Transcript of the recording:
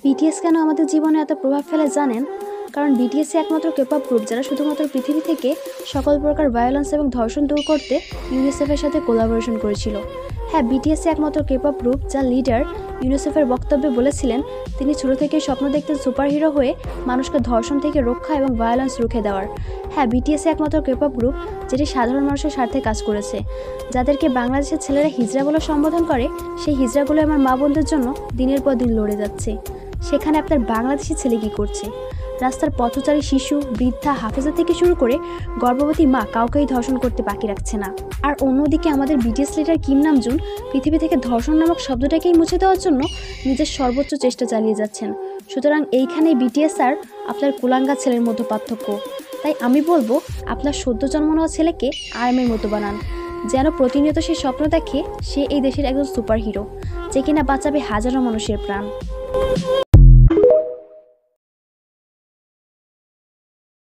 BTS কেন আমাদের জীবনে এত প্রভাব ফেলে জানেন? কারণ বিটিএস একমাত্র কেপপ গ্রুপ যারা শুধুমাত্র পৃথিবী থেকে সকল প্রকার ভায়োলেন্স এবং ধর্ষণ দূর করতে ইউনিসেফের সাথে কোলাবোরেশন করেছিল। হ্যাঁ, বিটিএস একমাত্র কেপপ গ্রুপ যার লিডার ইউনিসেফের বক্তব্যে বলেছিলেন তিনি ছোট থেকেই স্বপ্ন দেখতেন সুপারহিরো হয়ে মানুষকে ধর্ষণ থেকে রক্ষা এবং ভায়োলেন্স রুখে দেওয়ার। হ্যাঁ, বিটিএস একমাত্র কেপপ গ্রুপ যেটি সাধারণ মানুষের স্বার্থে কাজ করেছে। যাদেরকে বাংলাদেশের ছেলেরা হিজড়া বলে সম্বোধন করে, সেই হিজড়াগুলো আমার মা বোনদের জন্য দিনের পর দিন লড়ে যাচ্ছে। সেখানে আপনার বাংলাদেশি ছেলে কী করছে? রাস্তার পথচারী শিশু, বৃদ্ধা, হাফেজা থেকে শুরু করে গর্ভবতী মা কাউকেই ধর্ষণ করতে বাকি রাখছে না। আর অন্যদিকে আমাদের বিটিএস লিডার কিম নামজুন পৃথিবী থেকে ধর্ষণ নামক শব্দটাকেই মুছে দেওয়ার জন্য নিজের সর্বোচ্চ চেষ্টা চালিয়ে যাচ্ছেন। সুতরাং এইখানে বিটিএস আর আপনার কুলাঙ্গা ছেলের মতো পার্থক্য। তাই আমি বলবো আপনার সদ্য জন্ম নেওয়া ছেলেকে আর্মির মতো বানান, যেন প্রতিনিয়ত সে স্বপ্ন দেখে সে এই দেশের একজন সুপার হিরো, যে কিনা বাঁচাবে হাজারো মানুষের প্রাণ।